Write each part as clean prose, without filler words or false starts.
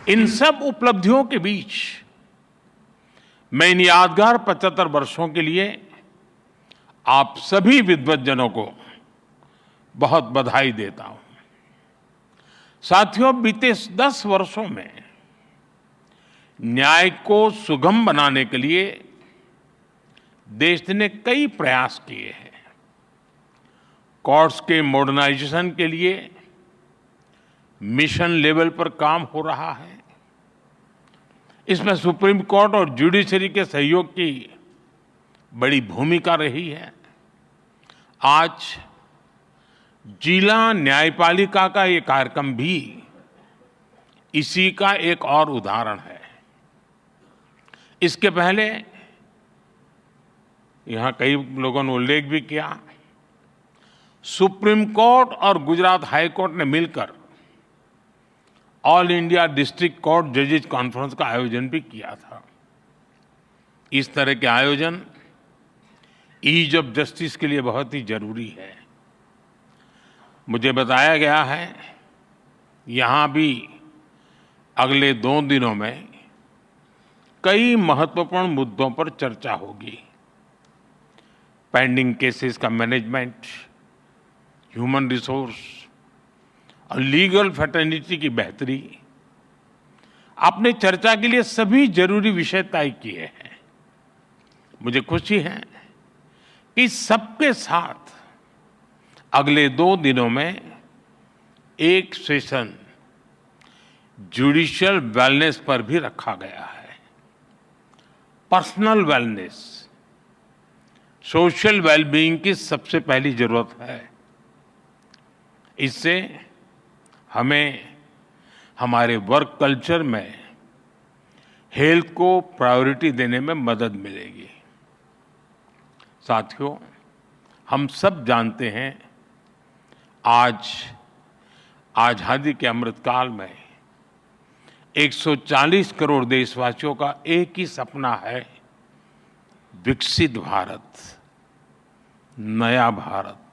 इन सब उपलब्धियों के बीच मैं इन यादगार 75 वर्षों के लिए आप सभी विद्वज्जनों को बहुत बधाई देता हूं। साथियों, बीते 10 वर्षों में न्याय को सुगम बनाने के लिए देश ने कई प्रयास किए हैं। कोर्ट्स के मॉडर्नाइजेशन के लिए मिशन लेवल पर काम हो रहा है। इसमें सुप्रीम कोर्ट और जुडिशरी के सहयोग की बड़ी भूमिका रही है। आज जिला न्यायपालिका का ये कार्यक्रम भी इसी का एक और उदाहरण है। इसके पहले यहां कई लोगों ने उल्लेख भी किया, सुप्रीम कोर्ट और गुजरात हाई कोर्ट ने मिलकर ऑल इंडिया डिस्ट्रिक्ट कोर्ट जजेस कॉन्फ्रेंस का आयोजन भी किया था। इस तरह के आयोजन ईज ऑफ जस्टिस के लिए बहुत ही जरूरी है। मुझे बताया गया है यहां भी अगले 2 दिनों में कई महत्वपूर्ण मुद्दों पर चर्चा होगी। पेंडिंग केसेस का मैनेजमेंट, ह्यूमन रिसोर्स और लीगल फैटर्निटी की बेहतरी। आपने चर्चा के लिए सभी जरूरी विषय तय किए हैं। मुझे खुशी है कि सबके साथ अगले 2 दिनों में एक सेशन जुडिशियल वेलनेस पर भी रखा गया है। पर्सनल वेलनेस, सोशल वेलबीइंग की सबसे पहली जरूरत है। इससे हमें हमारे वर्क कल्चर में हेल्थ को प्रायोरिटी देने में मदद मिलेगी। साथियों, हम सब जानते हैं आज आजादी के अमृतकाल में 140 करोड़ देशवासियों का एक ही सपना है, विकसित भारत, नया भारत।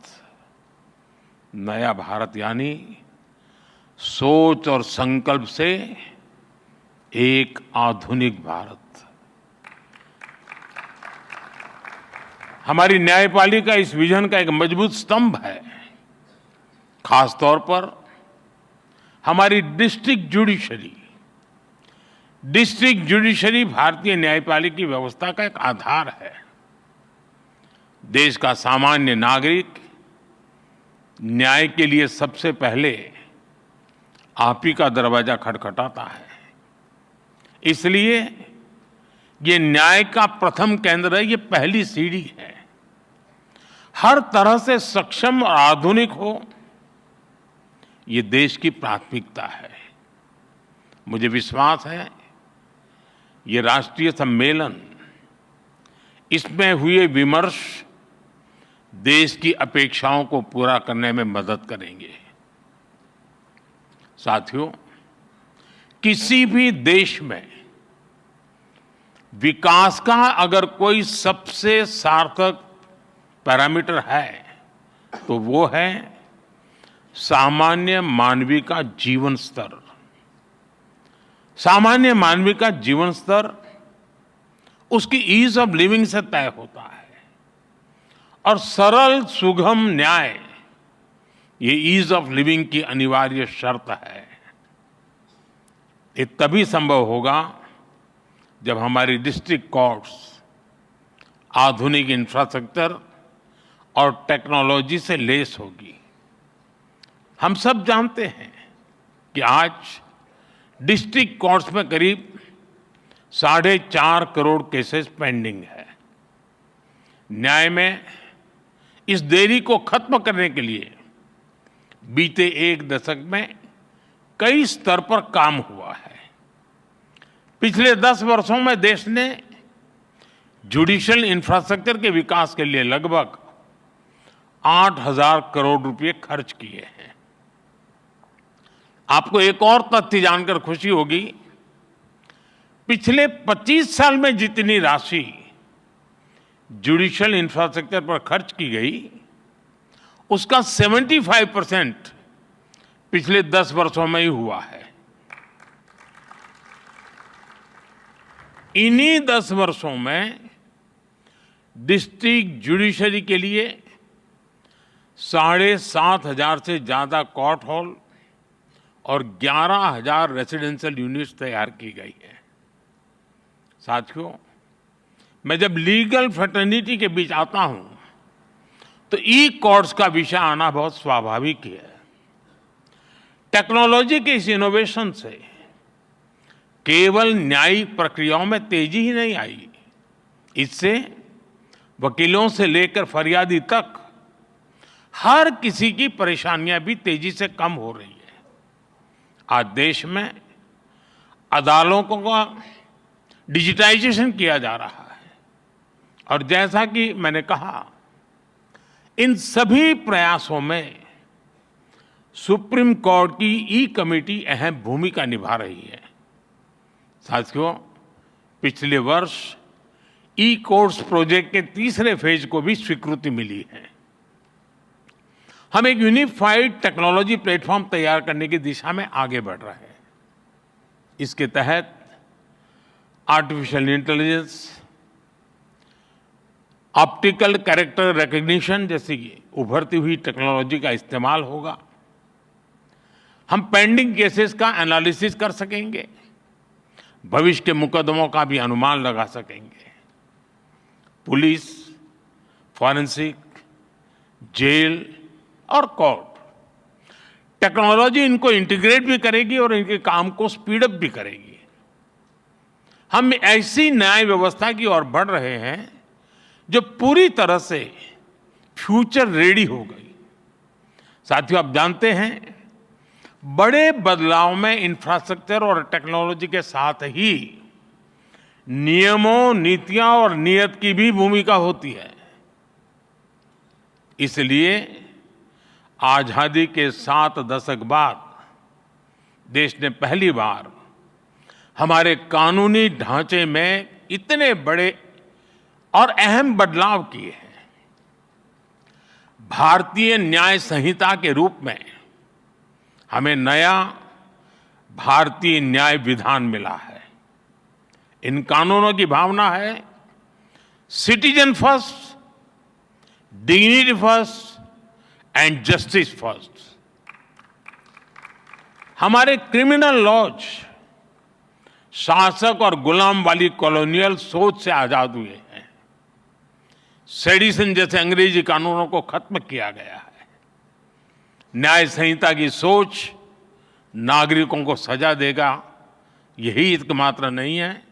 नया भारत यानी सोच और संकल्प से एक आधुनिक भारत। हमारी न्यायपालिका इस विजन का एक मजबूत स्तंभ है। खास तौर पर हमारी डिस्ट्रिक्ट जुडिशरी भारतीय न्यायपालिका की व्यवस्था का एक आधार है। देश का सामान्य नागरिक न्याय के लिए सबसे पहले आप ही का दरवाजा खटखटाता है। इसलिए ये न्याय का प्रथम केंद्र है, ये पहली सीढ़ी है। हर तरह से सक्षम और आधुनिक हो, ये देश की प्राथमिकता है। मुझे विश्वास है ये राष्ट्रीय सम्मेलन, इसमें हुए विमर्श देश की अपेक्षाओं को पूरा करने में मदद करेंगे। साथियों, किसी भी देश में विकास का अगर कोई सबसे सार्थक पैरामीटर है तो वो है सामान्य मानवीय का जीवन स्तर। सामान्य मानवीय का जीवन स्तर उसकी ईज ऑफ लिविंग से तय होता है और सरल सुगम न्याय ये ईज ऑफ लिविंग की अनिवार्य शर्त है। ये तभी संभव होगा जब हमारी डिस्ट्रिक्ट कोर्ट्स आधुनिक इंफ्रास्ट्रक्चर और टेक्नोलॉजी से लैस होगी। हम सब जानते हैं कि आज डिस्ट्रिक्ट कोर्ट्स में करीब 4.5 करोड़ केसेस पेंडिंग है। न्याय में इस देरी को खत्म करने के लिए बीते 1 दशक में कई स्तर पर काम हुआ है। पिछले 10 वर्षों में देश ने जुडिशियल इंफ्रास्ट्रक्चर के विकास के लिए लगभग 8,000 करोड़ रुपए खर्च किए हैं। आपको एक और तथ्य जानकर खुशी होगी, पिछले 25 साल में जितनी राशि जुडिशियल इंफ्रास्ट्रक्चर पर खर्च की गई, उसका 75% पिछले 10 वर्षों में ही हुआ है। इन्हीं 10 वर्षों में डिस्ट्रिक्ट जुडिशरी के लिए 7,500 से ज्यादा कोर्ट हॉल और 11,000 रेजिडेंशियल यूनिट्स तैयार की गई है। साथियों, मैं जब लीगल फ्रेटर्निटी के बीच आता हूं तो ई कोर्ट्स का विषय आना बहुत स्वाभाविक है। टेक्नोलॉजी के इस इनोवेशन से केवल न्यायिक प्रक्रियाओं में तेजी ही नहीं आई, इससे वकीलों से लेकर फरियादी तक हर किसी की परेशानियां भी तेजी से कम हो रही है। आज देश में अदालतों का डिजिटाइजेशन किया जा रहा है और जैसा कि मैंने कहा, इन सभी प्रयासों में सुप्रीम कोर्ट की ई कमेटी अहम भूमिका निभा रही है। साथियों, पिछले वर्ष ई कोर्ट्स प्रोजेक्ट के तीसरे फेज को भी स्वीकृति मिली है। हम एक यूनिफाइड टेक्नोलॉजी प्लेटफॉर्म तैयार करने की दिशा में आगे बढ़ रहे हैं। इसके तहत artificial intelligence, optical character recognition जैसी उभरती हुई टेक्नोलॉजी का इस्तेमाल होगा। हम पेंडिंग केसेस का एनालिसिस कर सकेंगे, भविष्य के मुकदमों का भी अनुमान लगा सकेंगे। पुलिस, फॉरेंसिक, जेल और कोर्ट टेक्नोलॉजी इनको इंटीग्रेट भी करेगी और इनके काम को स्पीड अप भी करेगी। हम ऐसी न्याय व्यवस्था की ओर बढ़ रहे हैं जो पूरी तरह से फ्यूचर रेडी हो गई। साथियों, आप जानते हैं, बड़े बदलाव में इंफ्रास्ट्रक्चर और टेक्नोलॉजी के साथ ही नियमों, नीतियां और नीयत की भी भूमिका होती है। इसलिए आजादी के 7 दशक बाद देश ने पहली बार हमारे कानूनी ढांचे में इतने बड़े और अहम बदलाव किए हैं। भारतीय न्याय संहिता के रूप में हमें नया भारतीय न्याय विधान मिला है। इन कानूनों की भावना है citizen first, dignity first and justice first. हमारे क्रिमिनल लॉज शासक और गुलाम वाली कॉलोनियल सोच से आजाद हुए हैं। सेडिशन जैसे अंग्रेजी कानूनों को खत्म किया गया है। न्याय संहिता की सोच नागरिकों को सजा देगा, यही एकमात्र नहीं है,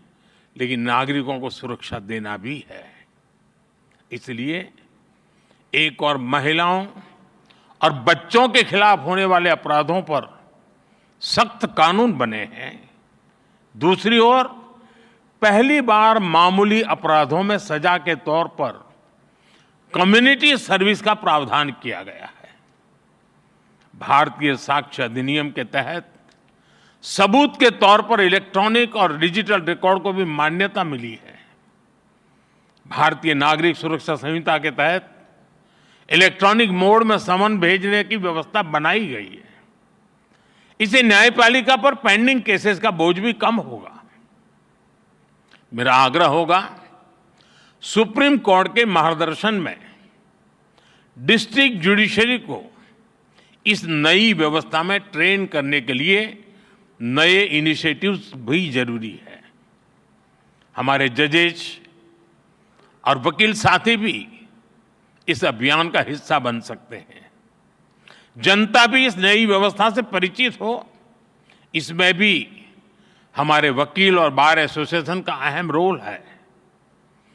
लेकिन नागरिकों को सुरक्षा देना भी है। इसलिए एक और महिलाओं और बच्चों के खिलाफ होने वाले अपराधों पर सख्त कानून बने हैं। दूसरी ओर पहली बार मामूली अपराधों में सजा के तौर पर कम्युनिटी सर्विस का प्रावधान किया गया है। भारतीय साक्ष्य अधिनियम के तहत सबूत के तौर पर इलेक्ट्रॉनिक और डिजिटल रिकॉर्ड को भी मान्यता मिली है। भारतीय नागरिक सुरक्षा संहिता के तहत इलेक्ट्रॉनिक मोड में समन भेजने की व्यवस्था बनाई गई है। इससे न्यायपालिका पर पेंडिंग केसेस का बोझ भी कम होगा। मेरा आग्रह होगा, सुप्रीम कोर्ट के मार्गदर्शन में डिस्ट्रिक्ट जुडिशरी को इस नई व्यवस्था में ट्रेन करने के लिए नए इनिशिएटिव्स भी जरूरी है। हमारे जजेस और वकील साथी भी इस अभियान का हिस्सा बन सकते हैं। जनता भी इस नई व्यवस्था से परिचित हो, इसमें भी हमारे वकील और बार एसोसिएशन का अहम रोल है।